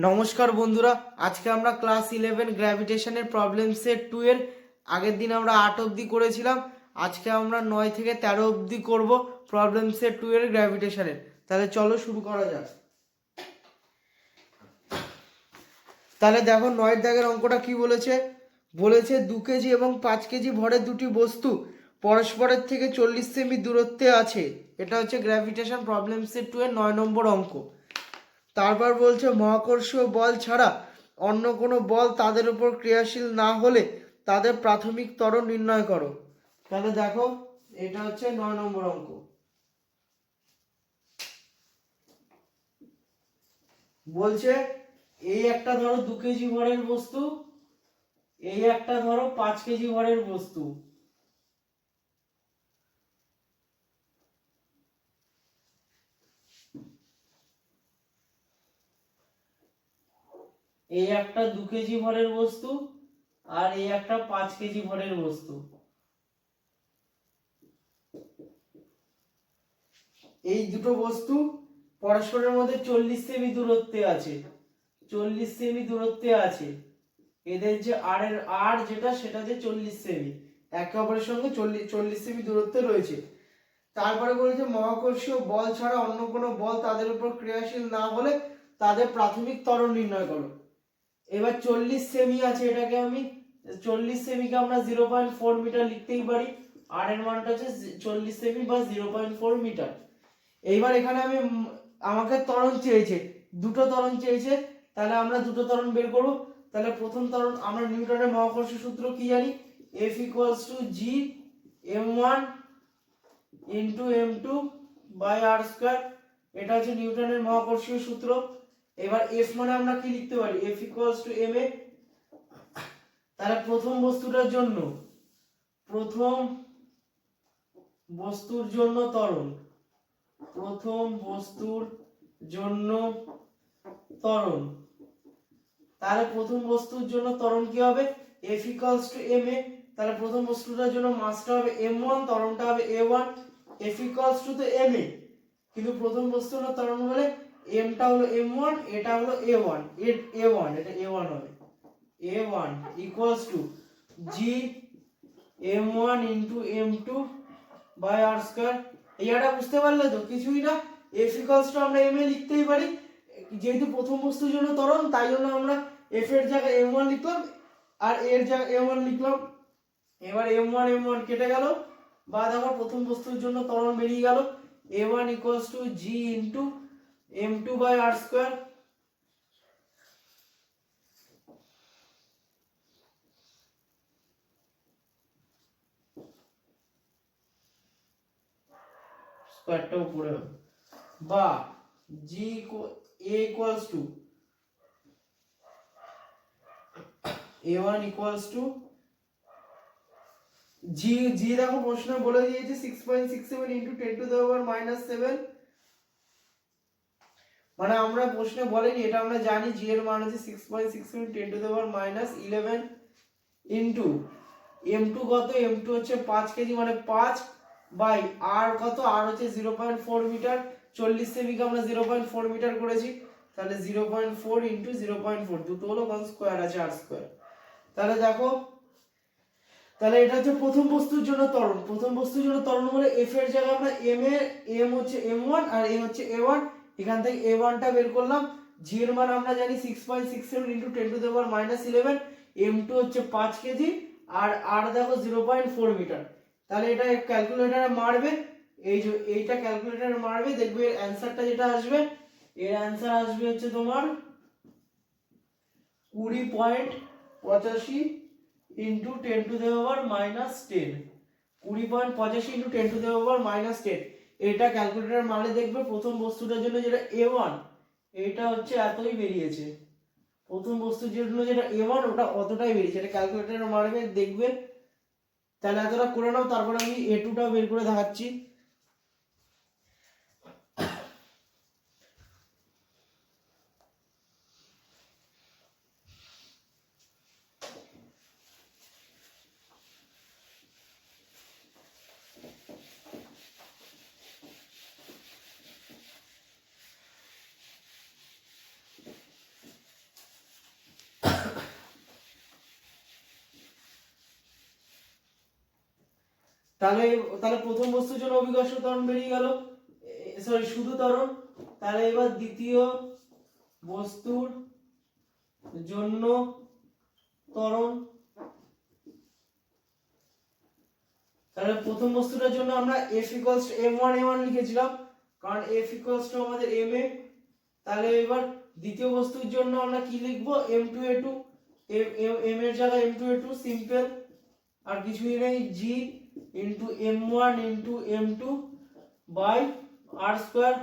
নমস্কার বন্ধুরা, আজকে আমরা ক্লাস 11 গ্র্যাভিটেশনের প্রবলেম সেট 2 এর আগের দিন আমরা 8 অবধি করেছিলাম। আজকে আমরা 9 থেকে 13 অবধি করব প্রবলেম সেট 2 এর গ্র্যাভিটেশনের। তাহলে চলো শুরু করা যাক। তাহলে দেখো 9 দাগের অঙ্কটা কি বলেছে। 2 কেজি এবং 5 কেজি ভরের দুটি বস্তু পরস্পরের থেকে 40 সেমি দূরত্বে আছে। এটা হচ্ছে গ্র্যাভিটেশন প্রবলেম সেট 2 এর 9 নম্বর অঙ্ক। তারপর বলছে মহাকর্ষীয় বল ছাড়া অন্য কোনো বল তাদের উপর ক্রিয়াশীল না হলে তাদের প্রাথমিক ত্বরণ নির্ণয় করো। তাহলে দেখো এটা হচ্ছে 9 নম্বর অঙ্ক। বলছে এই একটা ধরো 2 কেজি ভরের বস্তু, এই একটা ধরো 5 কেজি ভরের বস্তু। এই একটা 2 কেজি ভরের বস্তু আর এই একটা 5 কেজি ভরের বস্তু। এই দুটো বস্তু পরস্পরের মধ্যে 40 সেমি দূরত্বে আছে। 40 সেমি দূরত্বে আছে। এদের যে আর যেটা সেটা যে 40 সেমি, একে অপরের সঙ্গে 40 সেমি দূরত্বে রয়েছে। তারপরে বলেছে মহাকর্ষীয় বল ছাড়া অন্য কোনো বল তাদের উপর ক্রিয়াশীল না হলে তাদের প্রাথমিক ত্বরণ নির্ণয় করো। এবার 40 সেমি আছে, এটাকে আমি 40 সেমিকে আমরা 0.4 মিটার লিখতেই পারি। আর এর মানটা হচ্ছে 40 সেমি বা 0.4 মিটার। এইবার এখানে আমাকে ত্বরণ চেয়েছে, দুটো ত্বরণ চেয়েছে। তাহলে আমরা দুটো ত্বরণ বের করব। তাহলে প্রথম ত্বরণ আমরা নিউটনের মহাকর্ষ সূত্র কি জানি, F = G m1 * m2 / r²। এটা হচ্ছে নিউটনের মহাকর্ষীয় সূত্র। এবার F মানে আমরা কি লিখতে পারি, F = ma। তাহলে প্রথম বস্তুর জন্য ত্বরণ, প্রথম বস্তুর জন্য ত্বরণ। তাহলে প্রথম বস্তুর জন্য ত্বরণ কি হবে, F = ma। তাহলে প্রথম বস্তুটার জন্য মাসটা হবে m1, ত্বরণটা হবে a1। F = ma, কিন্তু প্রথম বস্তুর ত্বরণ বলে mটা হলো m1, এটা হলো a1, এটা a1 হবে। a1 = G m1 * m2 / r²। এইটা বুঝতে পারলে তো, কিছুই না। F = আমরা ma লিখতেই পারি, যেহেতু প্রথম বস্তুর জন্য ত্বরণ তাই জন্য আমরা F এর জায়গায় m1 লিখলাম আর এর জায়গায় a1 লিখলাম। এবার m1 কেটে গেল, বা দেখো প্রথম বস্তুর জন্য ত্বরণ বেরিয়ে গেল। a1 = G * m2 / r²। স্কয়ারটা উপরে হবে, বা a = a1 = জি দেখো প্রশ্ন বলে দিয়েছে 6.67 * 10⁻⁻7। মানে আমরা প্রশ্নে বলেনি, এটা আমরা জানি জি এর মান হচ্ছে 6.67 10⁻11 ইনটু m2 কত, m2 হচ্ছে 5 কেজি মানে 5 বাই r কত, r হচ্ছে 0.4 মিটার। 40 সেমিকে আমরা 0.4 মিটার করেছি। তাহলে 0.4 * 0.4 দুটো হলো, কারণ স্কয়ার আছে r²। তাহলে দেখো, তাহলে এটা হচ্ছে প্রথম বস্তুর জন্য ত্বরণ। প্রথম বস্তুর জন্য ত্বরণ বলে f এর জায়গায় আমরা m হচ্ছে m1 আর a হচ্ছে a1। এখান থেকে a1 টা বের করলাম। g এর মান আমরা জানি 6.67 * 10⁻11। m2 হচ্ছে 5 কেজি আর r দেখো 0.4 মিটার। তাহলে এটা ক্যালকুলেটরে মারবে, এই যে এইটা ক্যালকুলেটরে মারবে, দেখবে এর অ্যানসারটা যেটা আসবে, এর অ্যানসার আসবে হচ্ছে তোমার 20.85 * 10⁻10, 20.85 * 10⁻10। এটা ক্যালকুলেটর মারলে দেখবে প্রথম বস্তুটার জন্য যেটা a1 এটা হচ্ছে এতই বেরিয়েছে। প্রথম বস্তুর জন্য যেটা a1 ওটা অতটাই বেরিয়েছে, এটা ক্যালকুলেটরে মারবে দেখবে। তাহলে এতটা করে নাও, তারপর আমি a2 টাও বের করে দেখাচ্ছি। তাহলে তাহলে প্রথম বস্তুর জন্য অভিকর্ষ ত্বরণ বেরিয়ে গেল, সরি শুধু ত্বরণ। তাহলে এবার দ্বিতীয় বস্তুর জন্য ত্বরণ, তাহলে প্রথম বস্তুটার জন্য আমরা F equals to m1 a1 লিখেছিলাম, কারণ F equals to আমাদের ma। তাহলে এবার দ্বিতীয় বস্তুর জন্য আমরা কি লিখব, m2 a2, m এর জায়গায় m2 a2 সিম্পল, আর কিছুই নেই, g into m1 into m2 by r square,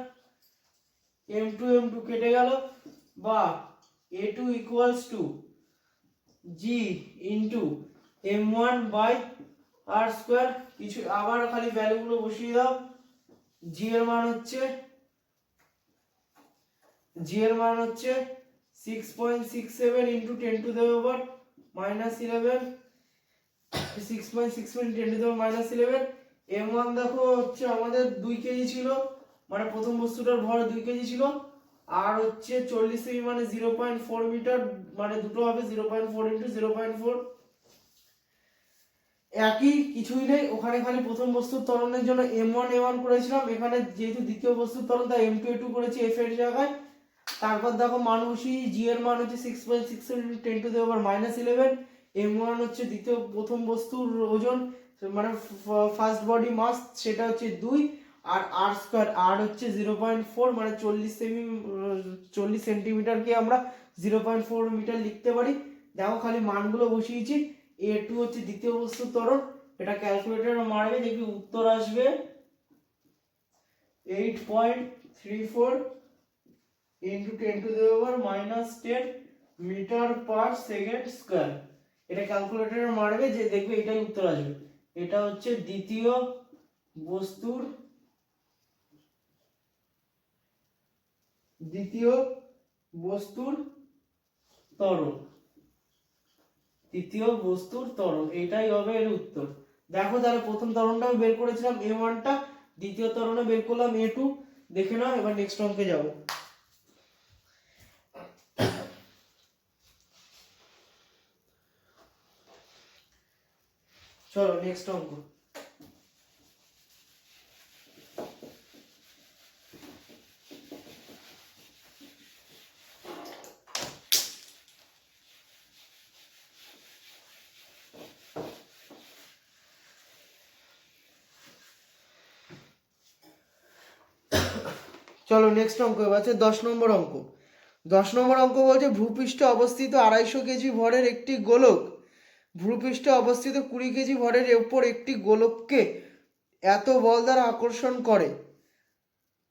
m2 m2 কেটে গেল, বা a2 equals to g into m1 by r square, কিছু আবার খালি ভ্যালুগুলো বসিয়ে দাও। g এর মান হচ্ছে 6.67 into 10 to the power minus 11, 6.67 10 to the power minus 11। m1 দেখো হচ্ছে আমাদের 2 কেজি ছিল, মানে প্রথম বস্তুটার ভর 2 কেজি ছিল, আর হচ্ছে 40 সেমি মানে 0.4 মিটার, মানে দুটো হবে 0.4 into 0.4, একই, কিছুই নেই ওখানে, খালি প্রথম বস্তুর ত্বরণের জন্য m1 a1 করেছিলাম, এখানে যেহেতু দ্বিতীয় বস্তুর ত্বরণ তাই m2 a2 করেছি f এর জায়গায়। তারপর দেখো মান বসিয়ে, g এর মান হচ্ছে 6.67 into 10 to the power minus 11, m1 হচ্ছে প্রথম বস্তুর ওজন, মানে ফার্স্ট বডি মাস, সেটা হচ্ছে 2, আর r স্কয়ার, r হচ্ছে 0.4, মানে 40 সেন্টিমিটারকে আমরা 0.4 মিটার লিখতে পারি। দেখো খালি মানগুলো বসিয়েছি, a2 হচ্ছে দ্বিতীয় বস্তুর ত্বরণ, এটা ক্যালকুলেটরে মারবে, দেখবি উত্তর আসবে 8.34 into 10 to the power minus 10 metre per second square. এটা ক্যালকুলেটরে মারবে, যে দেখবে এটাই উত্তর আসবে। এটা হচ্ছে দ্বিতীয় বস্তুর ত্বরণ, তৃতীয় বস্তুর ত্বরণ, এটাই হবে এর উত্তর। দেখো তাহলে প্রথম ত্বরণটাও বের করেছিলাম a1 টা, দ্বিতীয় ত্বরণে বের করলাম a2। দেখে নাও, এবার নেক্সট অঙ্কে যাব। চলো নেক্সট অঙ্ক। চলো নেক্সট অঙ্ক আছে 10 নম্বর অঙ্ক। 10 নম্বর অঙ্ক বলছে ভূপৃষ্ঠে অবস্থিত 250 কেজি ভরের একটি গোলক, ভূপৃষ্ঠে অবস্থিত 20 কেজি ভরের উপর একটি গোলককে এত বল দ্বারা আকর্ষণ করে,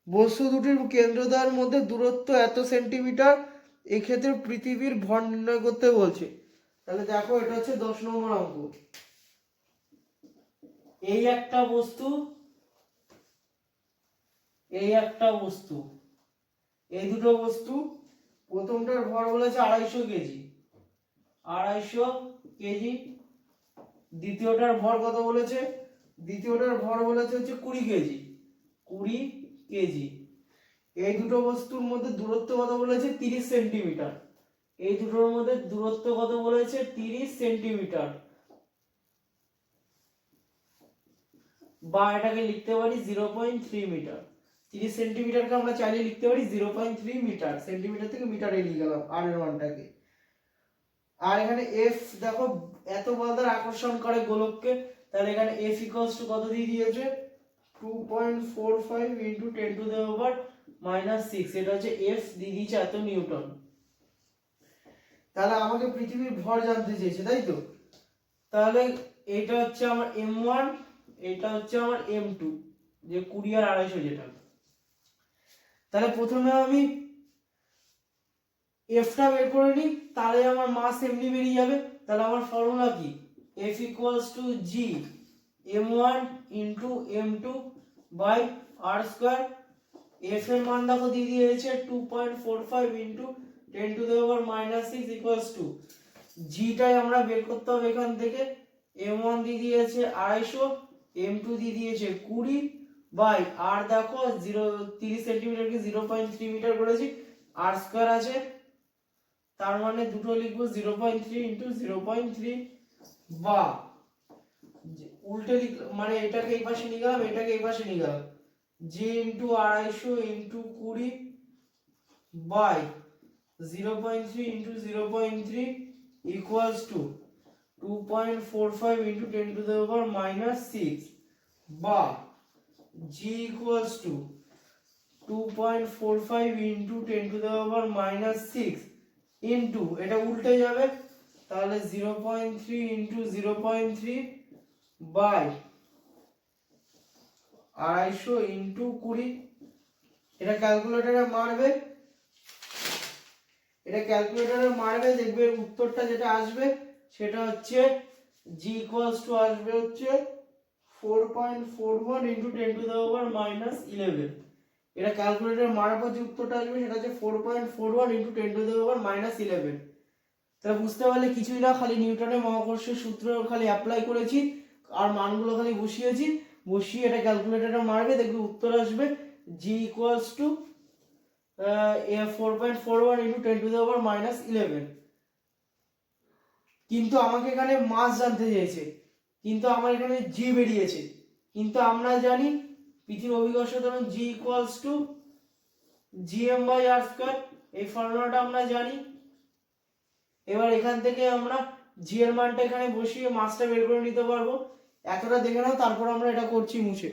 বস্তু দুটির কেন্দ্রদ্বয়ের মধ্যে দূরত্ব এত সেন্টিমিটার, এক্ষেত্রে পৃথিবীর ভর নির্ণয় করতে বলছে। তাহলে দেখো এটা হচ্ছে 10 নম্বর অঙ্ক। এই একটা বস্তু, এই দুটো বস্তু, প্রথমটার ভর বলেছে 250 কেজি, 250 কেজি, দ্বিতীয়টার ভর কত বলেছে, দ্বিতীয়টার ভর বলেছে হচ্ছে 20 কেজি, 20 কেজি। এই দুটো বস্তুর মধ্যে দূরত্ব কত বলেছে, 30 সেন্টিমিটার, এই দুটোর মধ্যে দূরত্ব কত বলেছে, 30 সেন্টিমিটার, বা এটাকে লিখতে পারি 0.3 মিটার। 30 সেন্টিমিটারকে আমরা চাইলে লিখতে পারি 0.3 মিটার, সেন্টিমিটার থেকে মিটারে নিয়ে গেলাম আর এর মানটাকে। আর এখানে f দেখো এত বল দ্বারা আকর্ষণ করে গোলককে, তাহলে এখানে f ইকুয়ালস টু কত দিয়ে দিয়েছে, 2.45 into 10 to the power minus 6, এটা হচ্ছে f দিয়ে দিয়েছে এত নিউটন। তাহলে আমাকে পৃথিবীর ভর জানতে চেয়েছে, তাই তো? তাহলে এটা হচ্ছে আমার m1, এটা হচ্ছে আমার m2, যে 20 আর 250 যেটা। তাহলে প্রথমে আমি f টা বের করে নিই, তাহলে আমার মাস এমনি বেরিয়ে যাবে। তাহলে আমার ফর্মুলা কি, f equals to g m1 into m2 by r square। f এর মান দেখো দিয়ে দিয়েছে 2.45 into 10 to the power minus 6 equals to g টাই আমরা বের করতে হবে এখান থেকে, m1 দিয়ে দিয়েছে 250, m2 দিয়ে দিয়েছে 20 বাই r দেখো 30 সেন্টিমিটারকে 0.3 মিটার করেছি, r স্কয়ার আছে, তার মানে দুটো লিখবো 0.3 into 0.3, বা উল্টে মানে এটাকে এই পাশে নিয়ে গেলাম, এটাকে এই পাশে নিয়ে গেলাম, g into 250 into 20 by 0.3 into 0.3 equals to 2.45 into 10 to the power -6 বা g equals to 2.45 into 10 to the power -6 into এটা উল্টে যাবে, তাহলে 0.3 into 0.3 বাই 250 into 20। এটা ক্যালকুলেটরে মারবে, দেখবে উত্তরটা যেটা আসবে সেটা হচ্ছে g equals to আসবে হচ্ছে 4.41 into 10 to the power -11। এটা ক্যালকুলেটরে মারার পর যে উত্তরটা আসবে সেটা হচ্ছে 4.41 into 10 to the power -11। তাহলে বুঝতে পারলে কিছুই না, খালি নিউটনের মহাকর্ষের সূত্র খালি অ্যাপ্লাই করেছি আর মানগুলো খালি বসিয়ে এটা ক্যালকুলেটরে মারবে, দেখবে উত্তর আসবে g equals to 4.41 into 10 to the power -11। কিন্তু আমাকে এখানে মাস জানতে চেয়েছে, কিন্তু আমার এখানে জি বেরিয়েছে, কিন্তু আমরা জানি পৃথিবীর অভিকর্ষ ত্বরণ g equals to GM by R square, এই ফর্মুলাটা আমরা জানি। এবার এখান থেকে আমরা জি এর মানটা এখানে বসিয়ে মাসটা বের করে নিতে পারবো। এতটা দেখে নাও, তারপর আমরা এটা করছি মুছে।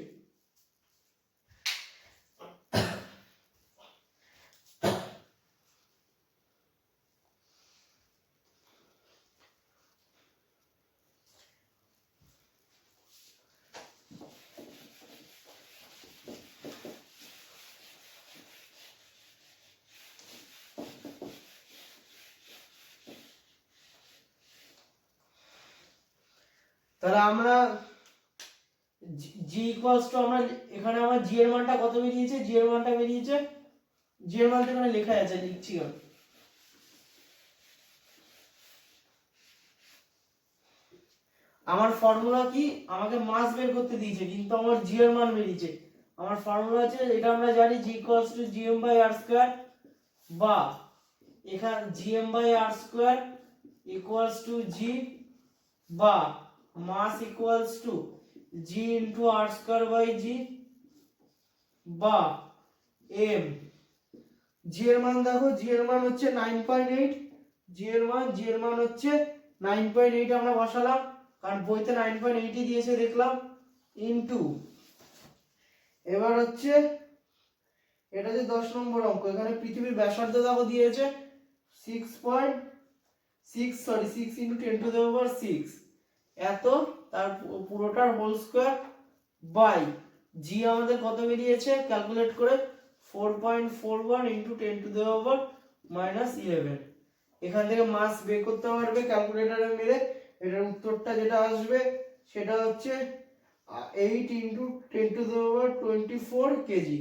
তাহলে আমরা জি ইকুয়ালস টু আমরা এখানে আমার জি এর মানটা কত বেরিয়েছে, জি এর মানটা বেরিয়েছে, জি এর মানটা এখানে লেখা আছে, লিখছি আমি। আমার ফর্মুলা কি, আমাকে মাস বের করতে দিয়েছে কিন্তু আমার জি এর মান বেরিয়েছে। আমার ফর্মুলা আছে, এটা আমরা জানি g equals to GM by R square বা এখানে GM by R square equals to g বা mass equals to g into R square by G বা এম। জি এর মান দেখো, জি এর মান হচ্ছে 9.8, জি এর মান হচ্ছে 9.8 আমরা বসালাম, কারণ বইতে 9.8 দিয়েছে দেখলাম, ইনটু এবার হচ্ছে এটা যে 10 নম্বর অঙ্ক, এখানে পৃথিবীর ব্যাসার্ধ দেখো দিয়েছে 6 ইনটু 10 টু দ্য পাওয়ার 6 এত, তার পুরোটার হোল স্কয়ার বাই জি আমাদের কত বেরিয়েছে ক্যালকুলেট করে 4.41 ইনটু 10 টু দ্য পাওয়ার -11। এখান থেকে মাস বের করতে পারবে ক্যালকুলেটরে মেরে, এটার উত্তরটা যেটা আসবে সেটা হচ্ছে 8 into 10 to the power 24 KG.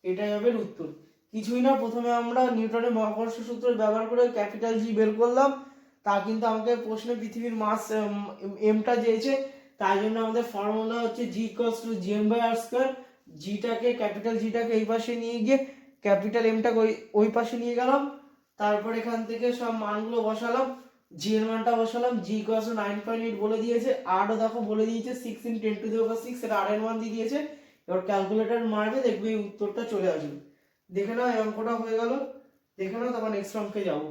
এটাই হবে উত্তর। কিছুই না, প্রথমে আমরা নিউটনের মহাকর্ষ সূত্র ব্যবহার করে ক্যাপিটাল জি বের করলাম, তা কিন্তু আমাকে প্রশ্নে পৃথিবীর মাস এমটা দিয়েছে, তাই জন্য আমাদের ফর্মুলা হচ্ছে g equals to GM by R square. জিটাকে ক্যাপিটাল জিটাকে এই পাশে নিয়ে গিয়ে ক্যাপিটাল এমটাকে ওই পাশে নিয়ে গেলাম, তারপর এখান থেকে সব মানগুলো বসালাম, জি এর মানটা বসালাম, জি ইকুয়ালস টু 9.8 বলে দিয়েছে, আর দেখো বলে দিয়েছে 6 ইন 10 টু দ্য পাওয়ার 6, এটা আর এর মান দিয়ে দিয়েছে। এবার ক্যালকুলেটর মারবে, দেখবে এই উত্তরটা চলে আসবে। দেখে নাও এই অঙ্কটা হয়ে গেল, দেখে নাও, তারপর নেক্সট অঙ্কে যাব।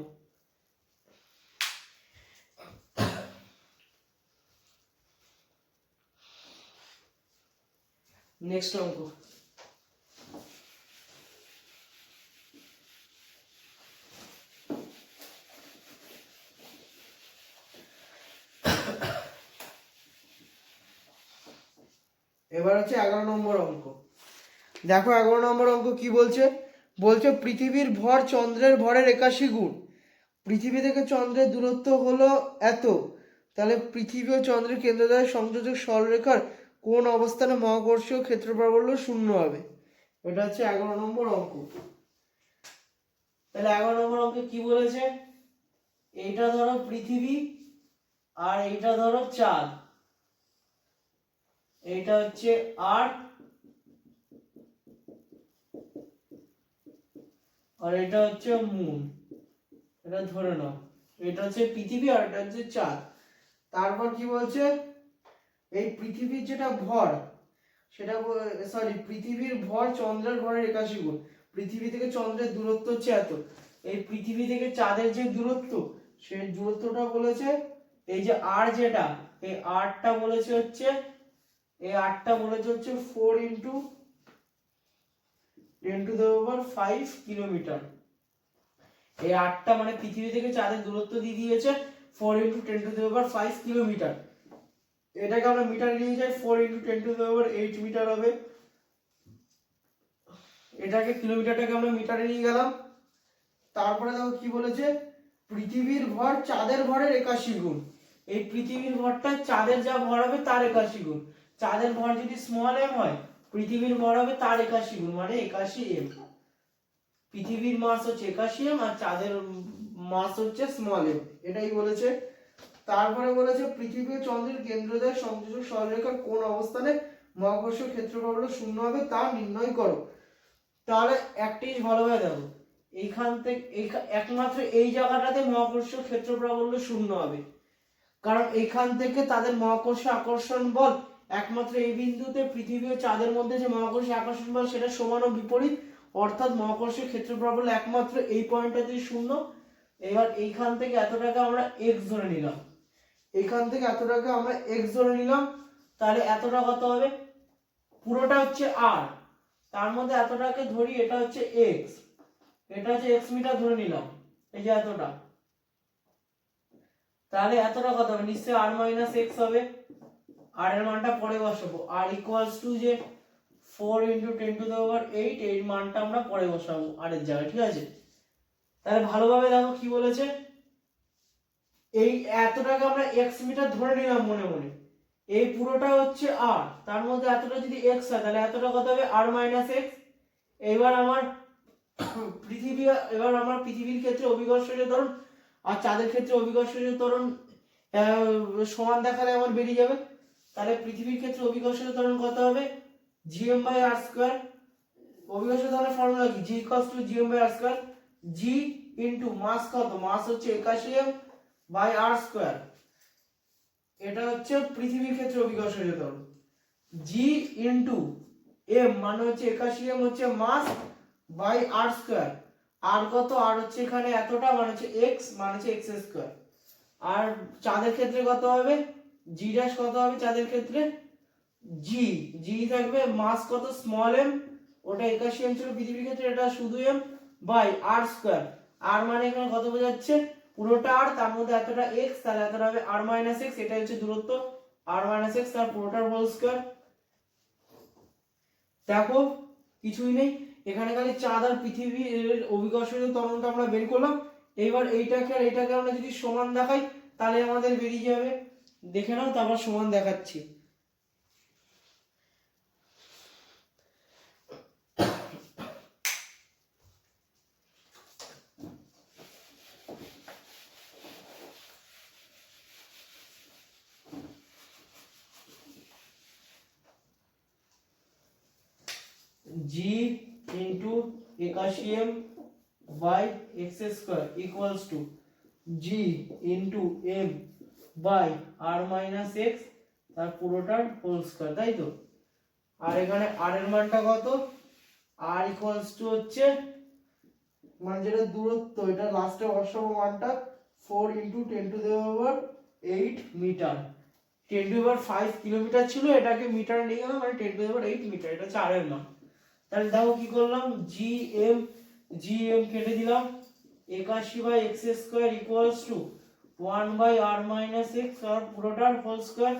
নেক্সট অঙ্ক, এবার হচ্ছে 11 নম্বর অঙ্ক। দেখো 11 নম্বর অঙ্ক কি বলছে, বলছে পৃথিবীর ভর চন্দ্রের ভরের 81 গুণ, পৃথিবী থেকে চন্দ্রের দূরত্ব হলো এত, তাহলে পৃথিবী ও চন্দ্রের কেন্দ্র দ্বারা সংযোজক সরলরেখার কোন অবস্থানে মহাকর্ষীয় ক্ষেত্র প্রাবল্য শূন্য হবে। এটা হচ্ছে 11 নম্বর অঙ্ক। তাহলে 11 নম্বর অঙ্কে কি বলেছে, এইটা ধরো পৃথিবী আর এইটা ধরো চাঁদ, এইটা হচ্ছে আর্থ আর এটা হচ্ছে মুন, এটা ধরে নাও, এটা হচ্ছে পৃথিবী আর এটা হচ্ছে চাঁদ। তারপর কি বলছে, এই পৃথিবীর যেটা ভর সেটা পৃথিবীর ভর চন্দ্রের ভরের 81 গুণ। পৃথিবী থেকে চন্দ্রের দূরত্ব হচ্ছে এত। এই পৃথিবী থেকে চাঁদের যে দূরত্ব সেই দূরত্বটা বলেছে এই যে আর যেটা এই আরটা বলেছে হচ্ছে 4 ইন্টু 10⁵ কিলোমিটার। এই আরটা মানে পৃথিবী থেকে চাঁদের দূরত্ব দিয়ে দিয়েছে 4 ইন্টু 10⁵ কিলোমিটার। এটাকে আমরা মিটারে নিয়ে যাই 4 ইন্টু 10⁸ মিটার হবে। এটাকে কিলোমিটারটাকে আমরা মিটারে নিয়ে গেলাম। তারপরে দেখো কি বলেছে, পৃথিবীর ভর চাঁদের ভরের 81 গুণ। এই পৃথিবীর ভরটা চাঁদের যা ভর হবে তার 81 গুণ। চাঁদের ভর যদি স্মল এম হয়, পৃথিবীর ভর হবে তার 81 গুণ, মানে 81 এম। পৃথিবীর মাস হচ্ছে 81 এম আর চাঁদের মাস হচ্ছে স্মল এম, এটাই বলেছে। তারপরে বলেছে পৃথিবী ও চন্দ্রের কেন্দ্রদ্বয় সংযোজক সরলরেখার কোন অবস্থানে মহাকর্ষ ক্ষেত্রফল হলো 0 হবে তা নির্ণয় করো। তাহলে একটি ভালোভাবে দেখো, এইখান থেকে একমাত্র এই জায়গাটাতে মহাকর্ষ ক্ষেত্রফল হলো 0 হবে, কারণ এখান থেকে তাদের মহাকর্ষ আকর্ষণ বল একমাত্র এই বিন্দুতে পৃথিবী ও চাঁদের মধ্যে যে মহাকর্ষ আকর্ষণ বল সেটা সমান ও বিপরীত, অর্থাৎ মহাকর্ষ ক্ষেত্রফল একমাত্র এই পয়েন্টটাতে 0। এবার এইখান থেকে এতটাকে আমরা x ধরে নিলাম, এখান থেকে এতটাকে আমরা x ধরে নিলাম, তাহলে এতটা কত হবে, পুরোটা হচ্ছে r, তার মধ্যে এতটাকে ধরি, এটা হচ্ছে x, এটা হচ্ছে x মিটার ধরে নিলাম, এই যে এতটা, তাহলে এতটা কত হবে, নিশ্চয়ই r মাইনাস x হবে। r এর মানটা পরে বসাবো, r ইকুয়ালস টু যে 4 ইন্টু 10⁸, এই মানটা আমরা পরে বসাবো r এর জায়গায়, ঠিক আছে। তাহলে ভালোভাবে দেখো কি বলেছে, এই এতটাকে আমরা x মিটার ধরে নিলাম মনে মনে, এই পুরোটা হচ্ছে r, তার মধ্যে এতটা যদি x হয় তাহলে এতটা কত হবে r মাইনাস x। এবার আমার পৃথিবীর ক্ষেত্রে অভিকর্ষজ ত্বরণ আর চাঁদের ক্ষেত্রে অভিকর্ষজ ত্বরণ সমান দেখালে আমার বেরিয়ে যাবে। তাহলে পৃথিবীর ক্ষেত্রে অভিকর্ষজ ত্বরণ কত হবে, gm/r²। অভিকর্ষজ ত্বরণের ফর্মুলা কি, g = gm/r²। g ইনটু মাস কত, মাস হচ্ছে 81 m বাই r²। এটা হচ্ছে পৃথিবীর ক্ষেত্রে অভিকর্ষজ ত্বরণ। g ইনটু m মানে হচ্ছে 81 m হচ্ছে মাস বাই r²। আর কত, আর হচ্ছে এখানে এতটা মানে হচ্ছে x, মানে হচ্ছে x²। আর চাঁদের ক্ষেত্রে কত হবে, g' কত হবে চাঁদের ক্ষেত্রে, g থাকবে মাস কত স্মল m, ওটা 81 m ছিল পৃথিবীর ক্ষেত্রে, এটা শুধু m বাই r²। r মানে এখানে কত বোঝাচ্ছে, পুরোটা r, তার মধ্যে এতটা x, তাহলে এতটা হবে r মাইনাস x, এটা হচ্ছে দূরত্ব r মাইনাস x, তার পুরোটার হোল স্কয়ার। দেখো কিছুই নেই, এখানে খালি চাঁদ আর পৃথিবীর অভিকর্ষজ ত্বরণটা আমরা বের করলাম। এবার এইটাকে আর এটাকে আমরা যদি সমান দেখাই তাহলে আমাদের বেরিয়ে যাবে, দেখে নাও, তারপর সমান দেখাচ্ছি। g into 81 m by x² equals to g into m by r minus x, তার পুরোটার হোল স্কয়ার, তাই তো। আর এখানে r এর মানটা কত, r equals to হচ্ছে মানে যেটা দূরত্ব, এটা লাস্টে বসাবো মানটা 4 into 10⁸ মিটার। 10⁵ কিলোমিটার ছিল, এটাকে মিটারে নিয়ে গেলাম, মানে 10⁸ মিটার, এটা হচ্ছে r এর মান। তাহলে দেখো কি করলাম, gm কেটে দিলাম, 81/x² equals to 1/r minus x, আর পুরোটার হোল স্কয়ার,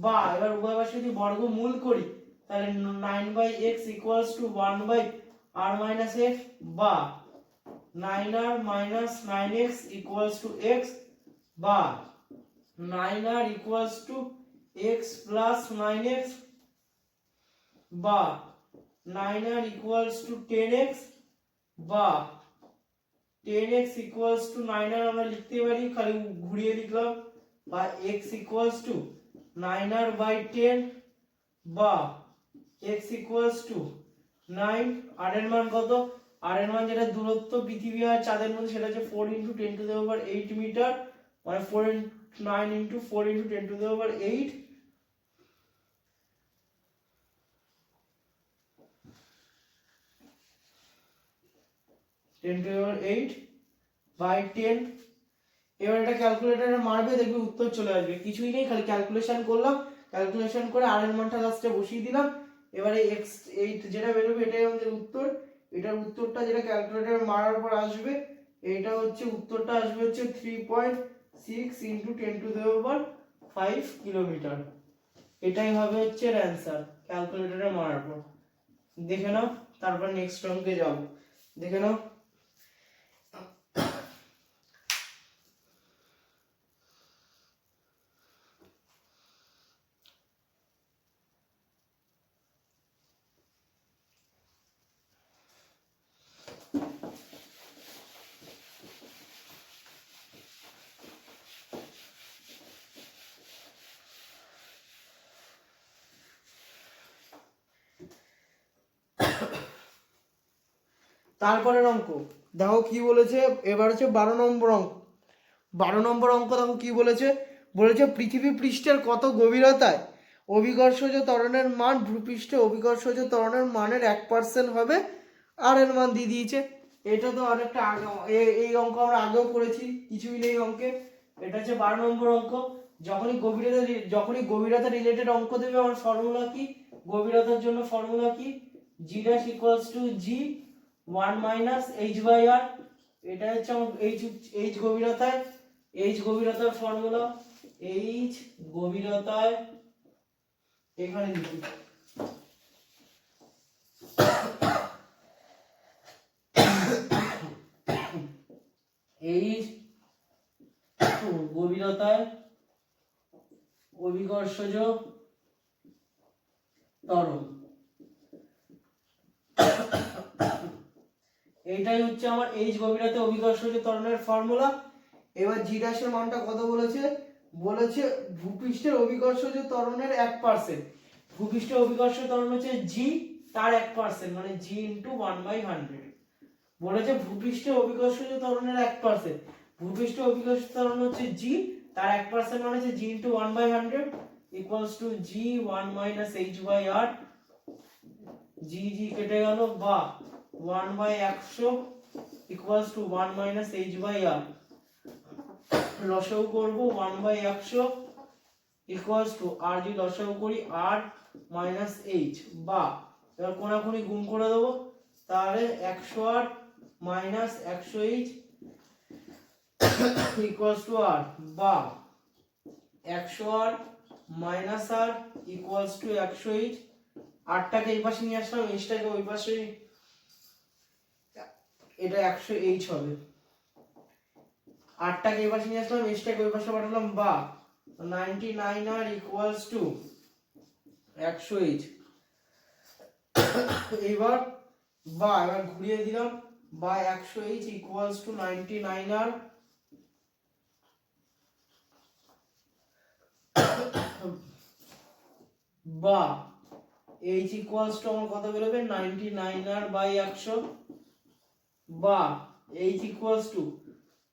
বা এবার উভয় পাশে যদি বর্গমূল করি তাহলে 9/x equals to 1/r minus x, বা 9r minus 9x equals to x, বা 9r equals to x plus 9x, বা 9r equals to 10x, বা 10x equals to 9r আমরা লিখতে পারি, খালি ঘুরিয়ে লিখলাম, বা x equals to 9r by 10, বা x equals to 9। r এর মান কত, r এর মান যেটা দূরত্ব পৃথিবী আর চাঁদের মধ্যে সেটা হচ্ছে 4 into 10⁸ মিটার, মানে 9 into 4 into 10⁸, 10⁸ এবার এটা ক্যালকুলেটরে মারবে, দেখবে উত্তর চলে আসবে। কিছুই নেই, খালি ক্যালকুলেশন করলাম, ক্যালকুলেশন করে আর এর মানটা লাস্টে বসিয়ে দিলাম। এবারে x8 যেটা বেরোবে এটাই আমাদের উত্তর। এটার উত্তরটা যেটা ক্যালকুলেটরে মারার পর আসবে, এইটা হচ্ছে উত্তরটা আসবে হচ্ছে 3.6 × 10⁵ কিলোমিটার। এটাই হবে হচ্ছে এর অ্যান্সার ক্যালকুলেটরে মারার পর। দেখে নাও, তারপর নেক্সট অঙ্কে যাব। দেখে নাও, তারপরের অঙ্ক দেখো কি বলেছে। এবার হচ্ছে 12 নম্বর অঙ্ক। 12 নম্বর অঙ্ক দেখো কি বলেছে। বলেছে পৃথিবী পৃষ্ঠের কত গভীরতায় অভিকর্ষজ ত্বরণের মান ভূপৃষ্ঠে অভিকর্ষজ ত্বরণের মানের 1% হবে, আর এর মান দিয়ে দিয়েছে। এটা তো অনেকটা আগে, এই অঙ্ক আমরা আগেও করেছি, কিছুই নেই অঙ্কে। এটা হচ্ছে 12 নম্বর অঙ্ক। যখনই গভীরতা রিলেটেড অঙ্ক দেবে, আমার ফর্মুলা কি, গভীরতার জন্য ফর্মুলা কি, g dash equals to g 1 minus h/r। এটা হচ্ছে আমার h গভীরতায়, h গভীরতার ফর্মুলা, h গভীরতায় এখানে লিখি h গভীরতায় অভিকর্ষজ ত্বরণ, এইটাই হচ্ছে আমার h গভীরতায় অভিকর্ষজ ত্বরণের ফর্মুলা। এবার g এর মানটা কত বলেছে, বলেছে ভূপৃষ্ঠের অভিকর্ষজ ত্বরণের 1%। ভূপৃষ্ঠের অভিকর্ষজ ত্বরণ হচ্ছে g, তার 1% মানে g × 1/100। বলেছে ভূপৃষ্ঠের অভিকর্ষজ ত্বরণের 1%, ভূপৃষ্ঠের অভিকর্ষজ ত্বরণ হচ্ছে g, তার 1% মানে হচ্ছে g × 1/100 equals to g 1 minus h/r। g কেটে গেল, বা 1/100 equals to 1 minus h/r। লসাগু করব 1/100 equals to r, যদি লসাগু করি r minus h, বা এবার কোনাকুনি গুণ করে দেবো, তাহলে 100r minus 100h equals to r, বা 100r minus r equals to 100h। আরটাকে এই পাশে নিয়ে আসলাম, এইটাকে ওই পাশে, এটা 100h হবে। আরটাকে এই পাশে নিয়ে আসলাম, এইটাকে ওই পাশে পাঠালাম, বা 99r equals to 100h। এবার ঘুরিয়ে দিলাম, বা 100h equals to 99r, বা h equals to আমার কত বেরোবে 99r/100, বা h equals to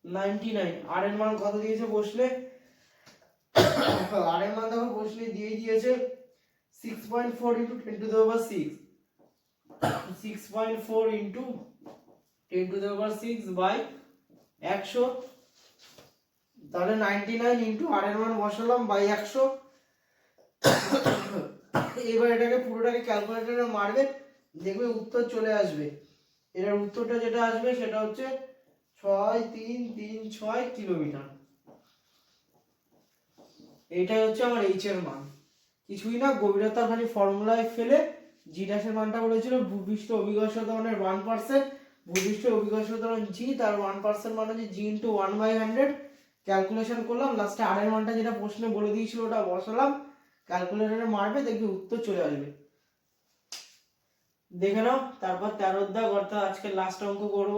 99। আর এর মান কত দিয়েছে বসলে, আর এর মান দেখো বসলে দিয়ে দিয়েছে 6.4 × 10⁶, 6.4 × 10⁶/100। তাহলে 99 × আর এর মান বসালাম বাই 100। এবার এটাকে পুরোটাকে ক্যালকুলেটরে মারবে, দেখবে উত্তর চলে আসবে। এর উত্তরটা যেটা আসবে সেটা হচ্ছে 6336 কিলোমিটার। এইটাই হচ্ছে আমার h এর মান, কিছুই না, গভীরতার খালি ফর্মুলায় ফেলে g এর মানটা বলেছিল ভূপৃষ্ঠ অভিকর্ষ ত্বরণের 1%, ভূপৃষ্ঠ অভিকর্ষ ত্বরণ g, তার 1% মানে হচ্ছে g × 1/100। ক্যালকুলেশন করলাম, লাস্টে r এর মানটা যেটা প্রশ্নে বলে দিয়েছিল ওটা বসালাম, ক্যালকুলেটরে মারবে, দেখবে উত্তর চলে আসবে। দেখে নাও, তারপর 13 দাগ, অর্থাৎ আজকে লাস্ট অঙ্ক করব।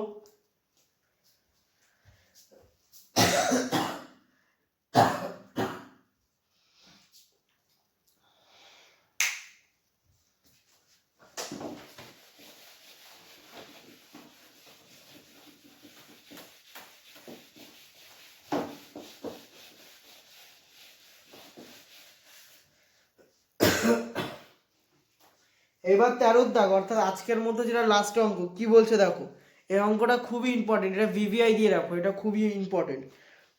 এবার 13 দাগ, অর্থাৎ আজকের মধ্যে যেটা লাস্ট অঙ্ক, কি বলছে দেখো। এই অঙ্কটা খুবই ইম্পর্টেন্ট, এটা ভিভিআই দিয়ে রাখো, এটা খুবই ইম্পর্টেন্ট।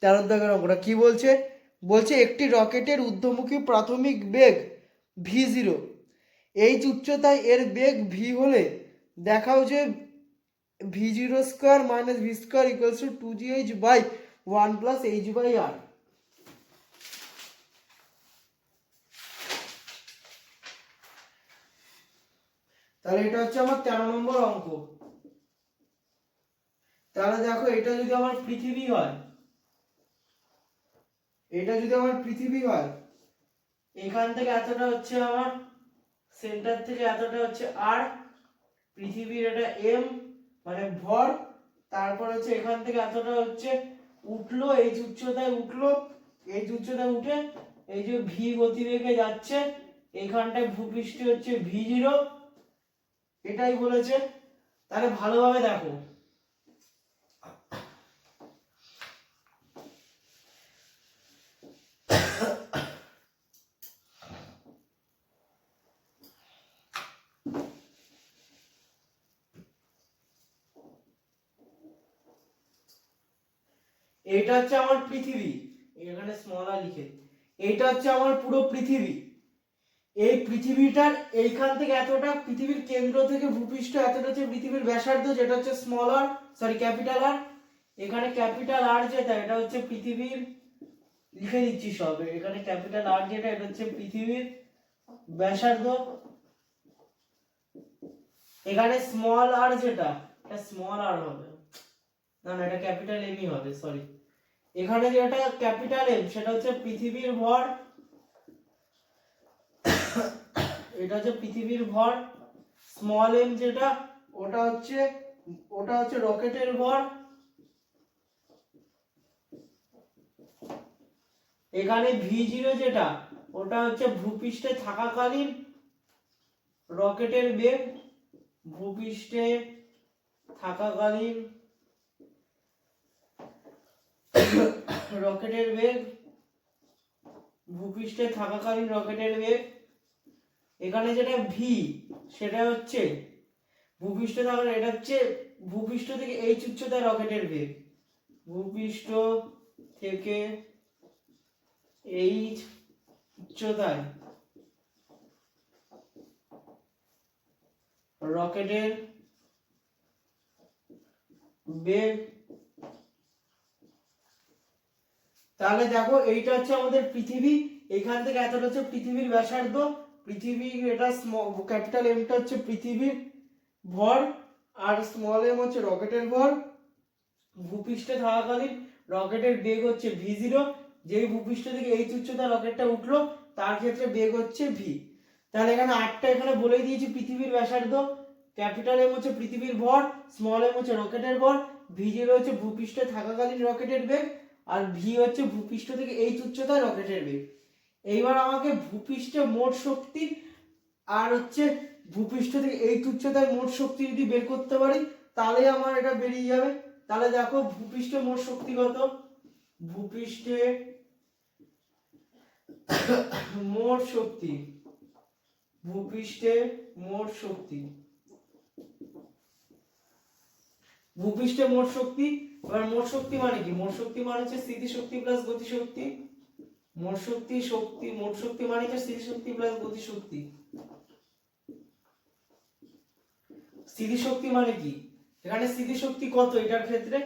13 দাগের অঙ্কটা কি বলছে? বলছে একটি রকেটের ঊর্ধ্বমুখী প্রাথমিক বেগ v0, এইচ উচ্চতায় এর বেগ v হলে দেখাও যে v0 square minus v square equals to 2gh by 1 plus h by r। তাহলে এটা হচ্ছে আমার 13 নম্বর অঙ্ক। তাহলে দেখো এটা যদি আমার পৃথিবী হয়, এটা যদি আমার পৃথিবী হয়, এখান থেকে এতটা হচ্ছে আমার সেন্টার থেকে এতটা হচ্ছে আর, পৃথিবীর এটা এম মানে ভর, তারপর হচ্ছে এখান থেকে এতটা হচ্ছে উঠলো, এই উচ্চতায় উঠলো, এই উচ্চতায় উঠে এই যে ভি গতিবেগে যাচ্ছে, এইখানটায় ভূপৃষ্ঠে হচ্ছে v0, এটাই বলেছে। তাহলে ভালোভাবে দেখো, এটা হচ্ছে আমার পৃথিবী, এখানে স্মল আর লিখে, এইটা হচ্ছে আমার পুরো পৃথিবী। এই পৃথিবীটার এইখান থেকে এতটা, পৃথিবীর কেন্দ্র থেকে ভূপৃষ্ঠ এতটা হচ্ছে পৃথিবীর ব্যাসার্ধ, যেটা হচ্ছে স্মল আর, সরি ক্যাপিটাল আর। এখানে ক্যাপিটাল আর যেটা, এটা হচ্ছে পৃথিবীর, লিখে দিচ্ছি সব, এখানে ক্যাপিটাল আর যেটা, এটা হচ্ছে পৃথিবীর ব্যাসার্ধ। এখানে স্মল আর যেটা, এটা স্মল আর হবে না, না এটা ক্যাপিটাল এমই হবে, সরি। এখানে যেটা ক্যাপিটাল এম, সেটা হচ্ছে পৃথিবীর ভর, এটা হচ্ছে পৃথিবীর ভর। স্মল এম যেটা, ওটা হচ্ছে রকেটের ভর। এখানে v0 যেটা, ওটা হচ্ছে ভূপৃষ্ঠে থাকাকালীন রকেটের বেগ, ভূপৃষ্ঠে থাকাকালীন রকেটের বেগ, ভূপৃষ্ঠে থাকাকালীন রকেটের বেগ। এখানে যেটা ভি, সেটা হচ্ছে ভূপৃষ্ঠ থাকার, এটা হচ্ছে ভূপৃষ্ঠ থেকে এইচ উচ্চতায় রকেটের বেগ, ভূপৃষ্ঠ থেকে এইচ উচ্চতায় রকেটের বেগ। তাহলে দেখো এইটা হচ্ছে আমাদের পৃথিবী, এখান থেকে এতটা হচ্ছে পৃথিবীর ব্যাসার্ধ, পৃথিবীর এটা ক্যাপিটাল এমটা হচ্ছে পৃথিবীর ভর, আর স্মল এম হচ্ছে রকেটের ভর। ভূপৃষ্ঠে থাকাকালীন রকেটের বেগ হচ্ছে v0, যেই ভূপৃষ্ঠ থেকে এইচ উচ্চতা রকেটটা উঠলো তার ক্ষেত্রে বেগ হচ্ছে v। তাহলে এখানে আটটা এখানে বলে দিয়েছি পৃথিবীর ব্যাসার্ধ, ক্যাপিটাল এম হচ্ছে পৃথিবীর ভর, স্মল এম হচ্ছে রকেটের ভর, v0 হচ্ছে ভূপৃষ্ঠে থাকাকালীন রকেটের বেগ, আর ভি হচ্ছে ভূপৃষ্ঠ থেকে এইচ উচ্চতায় রকেটের বেগ। এইবার আমাকে ভূপৃষ্ঠে মোট শক্তি আর হচ্ছে ভূপৃষ্ঠ থেকে এইচ উচ্চতায় মোট শক্তি যদি বের করতে পারি, তাহলে আমার এটা বেরিয়ে যাবে। তাহলে দেখো ভূপৃষ্ঠে মোট শক্তি কত, ভূপৃষ্ঠে মোট শক্তি, ভূপৃষ্ঠে মোট শক্তি, ভূপৃষ্ঠে মোট শক্তি। এবার মোট শক্তি মানে কি? মোট শক্তি মানে হচ্ছে স্থিতিশক্তি প্লাস গতিশক্তি। মোট শক্তি মোট শক্তি মানে হচ্ছে স্থিতিশক্তি প্লাস গতিশক্তি। স্থিতিশক্তি মানে কি? এখানে স্থিতিশক্তি কত, এটার ক্ষেত্রে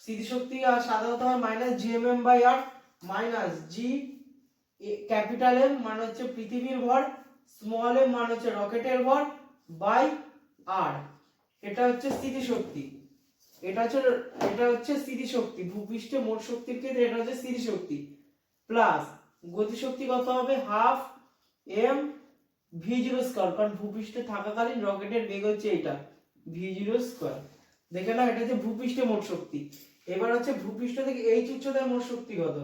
স্থিতিশক্তি সাধারণত হয় minus GMM by R, minus G capital M মানে হচ্ছে পৃথিবীর ভর, স্মল এম মানে হচ্ছে রকেটের ভর, বাই আর। এটা হচ্ছে স্থিতিশক্তি, এটা হচ্ছে স্থিতিশক্তি, ভূপৃষ্ঠে মোট শক্তির ক্ষেত্রে এটা হচ্ছে স্থিতিশক্তি, প্লাস গতিশক্তি কত হবে, হাফ এম v0 স্কয়ার, কারণ ভূপৃষ্ঠে থাকাকালীন রকেটের বেগ হচ্ছে এটা v0 স্কয়ার। দেখে নাও এটা হচ্ছে ভূপৃষ্ঠে মোট শক্তি। এবার হচ্ছে ভূপৃষ্ঠ থেকে এইচ উচ্চতায় মোট শক্তি কত।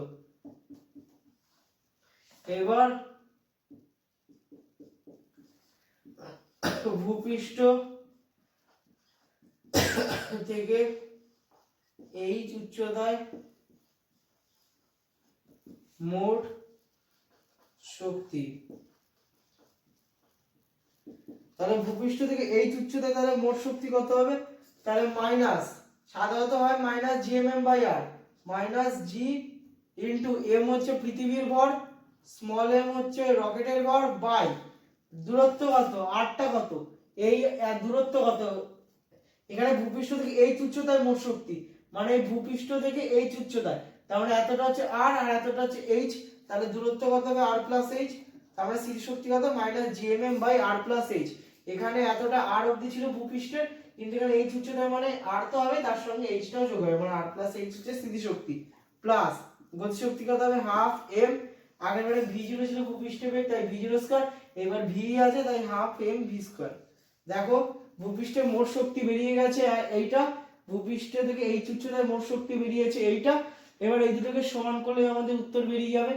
এবার ভূপৃষ্ঠ থেকে এইচ উচ্চতায় মোট শক্তি, তাহলে ভূপৃষ্ঠ থেকে এইচ উচ্চতায় তাহলে মোট শক্তি কত হবে, তাহলে মাইনাস সাধারণত হয় minus G M M by R, minus G into M হচ্ছে পৃথিবীর ভর, স্মল এম হচ্ছে রকেটের ভর, বাই দূরত্ব কত, আরটা কত, এই দূরত্ব কত, এখানে ভূপৃষ্ঠ থেকে এই উচ্চতার মোট শক্তি, মানে এই ভূপৃষ্ঠ থেকে এই উচ্চতায়, তার মানে এতটা হচ্ছে আর আর এতটা হচ্ছে এইচ, তাহলে দূরত্ব কত হবে আর প্লাস এইচ, তার মানে স্থিতি শক্তি কত minus GMM by R plus H. এখানে এতটা আর অবধি ছিল ভূপৃষ্ঠের, কিন্তু এখানে এইচ উচ্চতার মানে আর তো হবে, তার সঙ্গে এইচটাও যোগ হবে, মানে আর প্লাস এইচ হচ্ছে স্থিতি শক্তি, প্লাস গতি শক্তি কত হবে হাফ এম, আগের বারে ভি জিরো ছিল ভূপৃষ্ঠের বেগ তাই ভি জিরো স্কয়ার, এবার ভি আছে তাই হাফ এম ভি স্কয়ার। দেখো ভূপৃষ্ঠের মোট শক্তি বেরিয়ে গেছে এইটা, ভূপৃষ্ঠ থেকে এই উচ্চতায় মোট শক্তি বেরিয়েছে এইটা, এবার এই দুটোকে সমান করলে আমাদের উত্তর বেরিয়ে যাবে,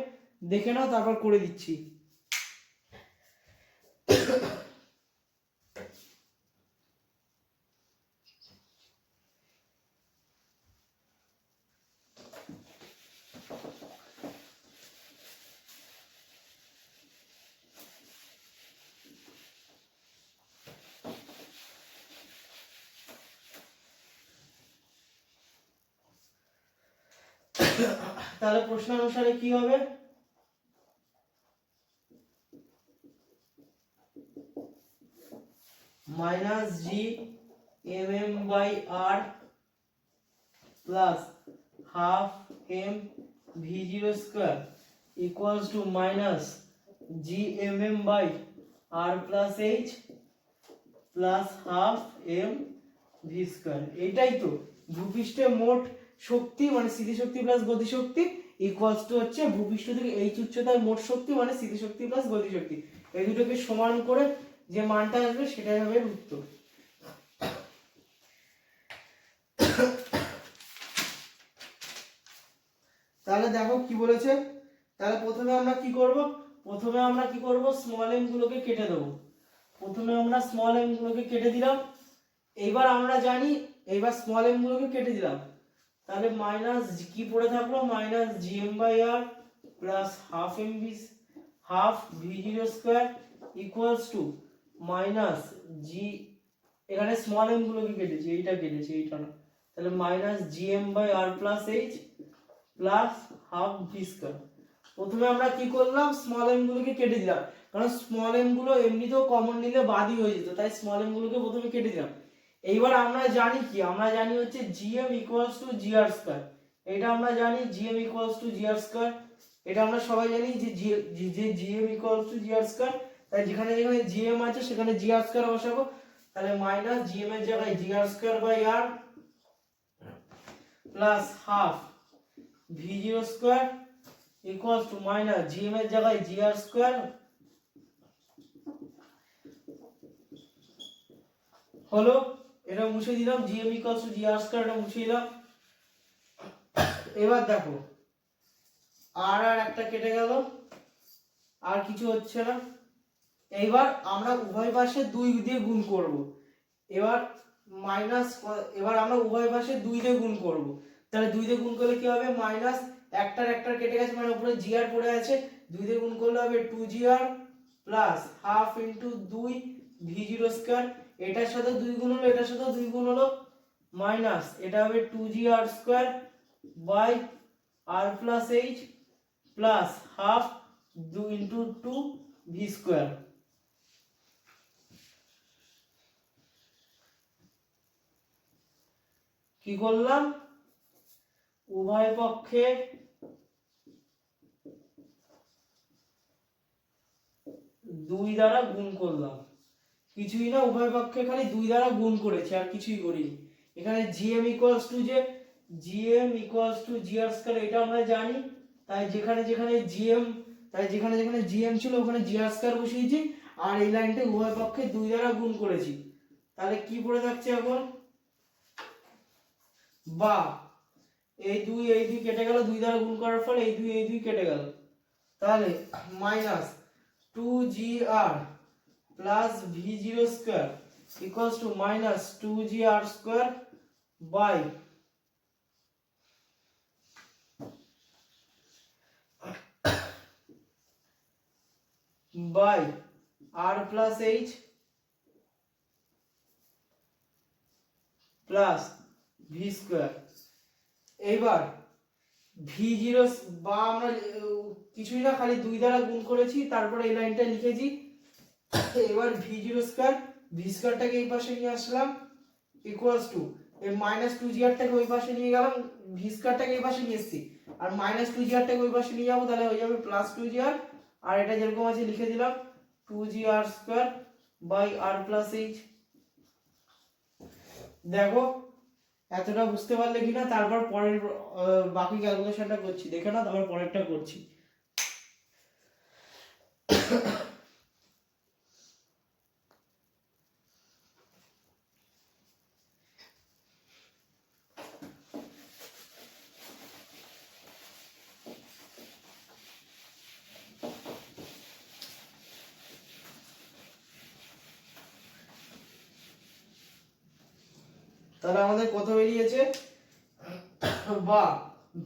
দেখে নাও তারপর করে দিচ্ছি। তাহলে প্রশ্ন অনুসারে কি হবে, minus G M M by R plus half M V zero square equals to minus G M M by R plus H plus half M V square. এইটাই তো ভূপৃষ্ঠে মোট শক্তি মানে স্থিতিশক্তি প্লাস গতিশক্তি ইকুয়ালস টু হচ্ছে ভূপৃষ্ঠ থেকে এইচ উচ্চতার মোট শক্তি মানে স্থিতিশক্তি প্লাস গতিশক্তি, এই দুটোকে সমান করে যে মানটা আসবে সেটাই হবে উত্তর। তাহলে দেখো কি বলেছে, তাহলে প্রথমে আমরা কি করব, স্মল এম গুলোকে কেটে দেবো, প্রথমে আমরা স্মল এম গুলোকে কেটে দিলাম, এইবার আমরা জানি, এইবার স্মল এম গুলোকে কেটে দিলাম, তাহলে মাইনাস কি পড়ে থাকলো minus G M by R plus half v zero square equals to minus g, এখানে স্মল এম গুলোকে কেটেছি, এইটা না, তাহলে minus G M by R plus H plus half v square. প্রথমে আমরা কি করলাম স্মল এম গুলোকে কেটে দিলাম, কারণ স্মল এম গুলো এমনিতেও কমন নিলে বাদই হয়ে যেত, তাই স্মল এম গুলোকে প্রথমে কেটে দিলাম। এইবার আমরা জানি কি, আমরা জানি হচ্ছে gm equals to gr square, এটা আমরা জানি gm equals to gr square, এটা আমরা সবাই জানি যে gm equals to gr square, তাই যেখানে যেখানে gm আছে সেখানে gr স্কয়ার বসাবো, তাহলে মাইনাস gm এর জায়গায় gr square by r plus half v0 square equals to minus gm এর জায়গায় gr স্কয়ার হলো, এটা মুছে দিলাম, gm equals to gr square এটা মুছে দিলাম। এবার দেখো আর আর একটা কেটে গেল, আর কিছু হচ্ছে না, এইবার আমরা উভয় পাশে 2 দিয়ে গুণ করব, এবার মাইনাস, এবার আমরা উভয় পাশে 2 দিয়ে গুণ করব, তাহলে 2 দিয়ে গুণ করলে কি হবে মাইনাস একটার কেটে গেছে মানে উপরে জিআর পড়ে আছে, 2 দিয়ে গুণ করলে হবে 2gr plus half into 2 v0 square, এটার সাথে 2 গুণ হলো, এটার সাথে 2 গুণ হলো, মাইনাস এটা হবে 2gr square by r plus h plus half 2 into 2 v square. কি করলাম উভয় পক্ষে 2 দ্বারা গুণ করলাম, কিছুই না, উভয় পক্ষে খালি 2 দ্বারা গুণ করেছি আর কিছুই করিনি। এখানে gm ইকুয়ালস টু যে gm equals to gr square এটা আমরা জানি, তাই যেখানে যেখানে gm ছিল ওখানে gr স্কয়ার বসিয়েছি, আর এই লাইনটা উভয় পক্ষে 2 দ্বারা গুণ করেছি, তাহলে কি পড়ে থাকছে এখন, বা এই 2 কেটে গেল, 2 দ্বারা গুণ করার ফলে এই 2 কেটে গেল, তাহলে মাইনাস 2gr প্লাস v0 square equals to minus 2gr square by r plus h plus V square. এইবার ভি জিরো বা আমরা কিছুই না, খালি 2 দ্বারা গুণ করেছি, তারপরে এই লাইনটা লিখেছি। এবার ভি জিরো স্কোয়ার, ভি স্কোয়ারটাকে এই পাশে নিয়ে আসলাম ইকুয়ালস টু এই মাইনাস 2grটাকে ওই পাশে নিয়ে গেলাম, ভি স্কোয়ারটাকে এই পাশে নিয়ে এসেছি, আর মাইনাস 2grটাকে ওই পাশে নিয়ে যাবো, তাহলে হয়ে যাবে প্লাস 2gr। আর এটা যেরকম আছে লিখে দিলাম 2gr square by R plus H. দেখো এতটা বুঝতে পারলে কিনা, তারপর পরের বাকি ক্যালকুলেশনটা করছি, দেখে না, তারপর পরেরটা করছি। তাহলে আমাদের কত বেরিয়েছে, বা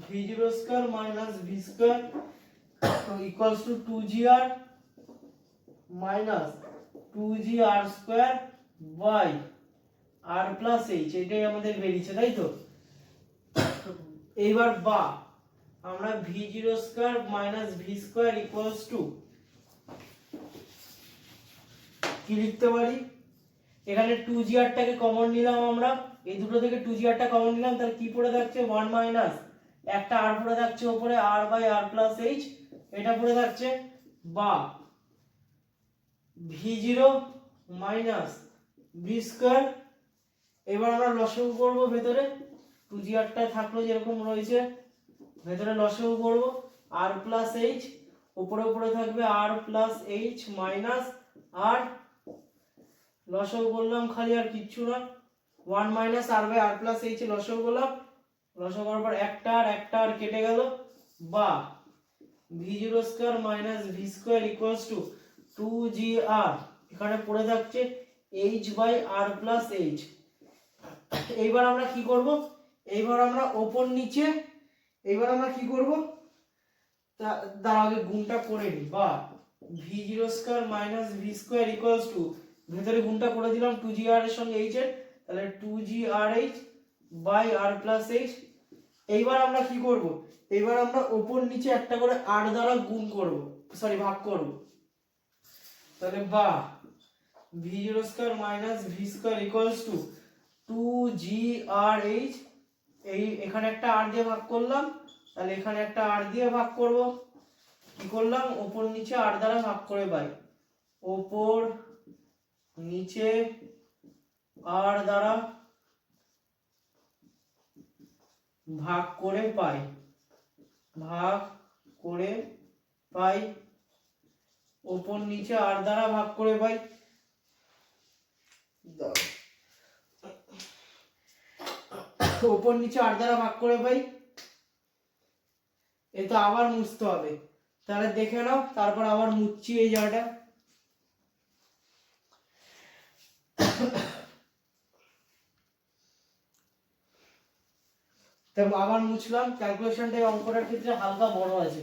V zero square minus V square equals to 2gr minus 2gr square by R plus H, এটাই আমাদের বেরিয়েছে, তাই তো। এইবার বা আমরা V zero square minus V square equals to কি লিখতে পারি, এখানে 2grটাকে কমন নিলাম আমরা, এই দুটো থেকে 2grটা কমন নিলাম, তাহলে কি পড়ে থাকছে 1 মাইনাস একটা আর পড়ে থাকছে উপরে আর বাই আর প্লাস এইচ, এটা পড়ে থাকছে, বা v0 মাইনাস ভি স্কোয়ার। এবার আমরা লসাগু করব, ভেতরে 2grটা থাকলো যেরকম রয়েছে, ভেতরে লসাগু করব আর প্লাস এইচ, উপরে উপরে থাকবে R plus H minus R, লসাগু করলাম খালি আর কিচ্ছু না, 1 minus R by R plus H লসাগু করলাম, লসাগু করার পর একটা আর কেটে গেল, বা v0 square minus V square equals to 2gr, এখানে পড়ে থাকছে h by R plus H. এইবার আমরা কি করব, এইবার আমরা ওপর নিচে, এইবার আমরা কি করব, তার আগে গুণটা করে নিই, বা v0 square minus V square equals two, ভেতরে গুণটা করে দিলাম 2gr এর সঙ্গে h এর, তাহলে 2grh by R plus H. এইবার আমরা কি করব, এইবার আমরা উপর নিচে একটা করে r দ্বারা গুণ করব, সরি ভাগ করব, তাহলে বা v0 square minus V square equals to 2grh, এই এখানে একটা r দিয়ে ভাগ করলাম, তাহলে এখানে একটা r দিয়ে ভাগ করব, কি করলাম উপর নিচে r দ্বারা ভাগ করে পাই, উপর নিচে r দ্বারা ভাগ করে পাই, ভাগ করে পাই, উপর নিচে r দ্বারা ভাগ করে পাই, উপর নিচে r দ্বারা ভাগ করে পাই। এটা আবার মুছতে হবে, তাহলে দেখে নাও, তারপর আবার মুছছি এই জায়গাটা। তবে আবার মুছলাম, ক্যালকুলেশনটা অঙ্কটার ক্ষেত্রে হালকা বড় আছে।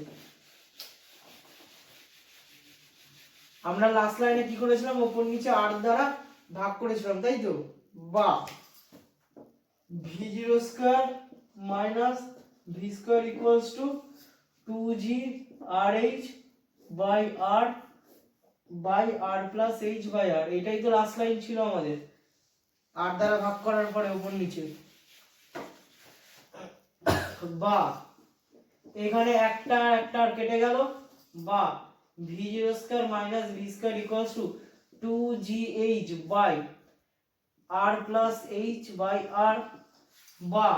আমরা লাস্ট লাইনে কি করেছিলাম, উপর নিচে r দ্বারা ভাগ করেছিলাম, তাই তো, বা v0 square minus V square equals to 2grh by R plus h by R, এটাই তো লাস্ট লাইন ছিল আমাদের, r দ্বারা ভাগ করার পরে উপর নিচে, বা এখানে একটা আর কেটে গেল, বা v0 square minus V square equals to 2gh by R plus h by R, বা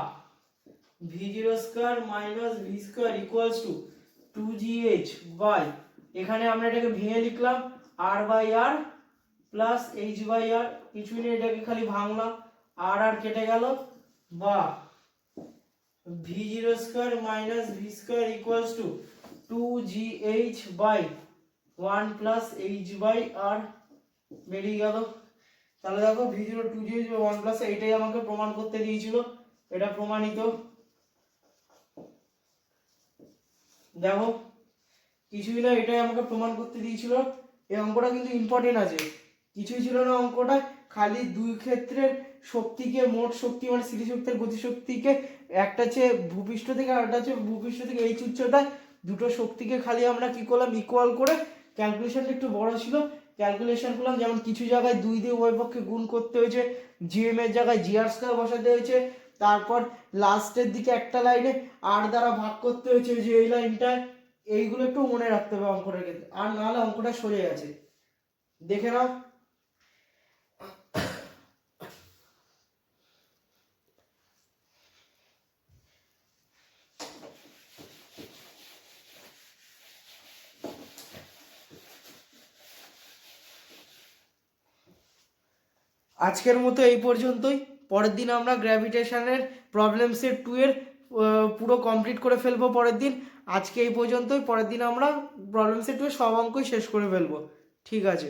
v0 square minus V square equals to 2gh by, এখানে আমরা এটাকে ভেঙে লিখলাম r by R plus h by R, কিছুই নেই, এটাকে খালি ভাঙলাম, আর কেটে গেল, বা v0 square minus V square equals to 2gh by 1 plus h by R, বেরিয়ে গেল। তাহলে দেখো v0 2gh বাই 1 প্লাস, এইটাই আমাকে প্রমাণ করতে দিয়েছিল, এটা প্রমাণিত। দেখো কিছুই না, এটাই আমাকে প্রমাণ করতে দিয়েছিল। এই অঙ্কটা কিন্তু ইম্পর্টেন্ট আছে, কিছুই ছিল না অঙ্কটা, খালি দুই ক্ষেত্রের শক্তিকে, মোট শক্তি মানে স্থিতিশক্তি আর গতিশক্তিকে, একটা হচ্ছে ভূপৃষ্ঠ থেকে আর একটা হচ্ছে ভূপৃষ্ঠ থেকে এইচ উচ্চতায়, দুটো শক্তিকে খালি আমরা কি করলাম, ইকুয়াল করে, ক্যালকুলেশনটা একটু বড় ছিল, ক্যালকুলেশন করলাম, যেমন কিছু জায়গায় 2 দিয়ে উভয় পক্ষে গুণ করতে হয়েছে, জিএম এর জায়গায় জিআর স্কয়ার বসাতে হয়েছে, তারপর লাস্টের দিকে একটা লাইনে আর দ্বারা ভাগ করতে হয়েছে, যে এই লাইনটা, এইগুলো একটু মনে রাখতে হবে অঙ্কটার ক্ষেত্রে, আর নাহলে অঙ্কটা সরে গেছে। দেখে নাও। আজকের মতো এই পর্যন্তই। পরের দিন আমরা গ্র্যাভিটেশনের প্রবলেম সেট 2 এর পুরো কমপ্লিট করে ফেলবো পরের দিন। আজকে এই পর্যন্তই, পরের দিন আমরা প্রবলেম সেট 2 এর সব অঙ্কই শেষ করে ফেলবো। ঠিক আছে।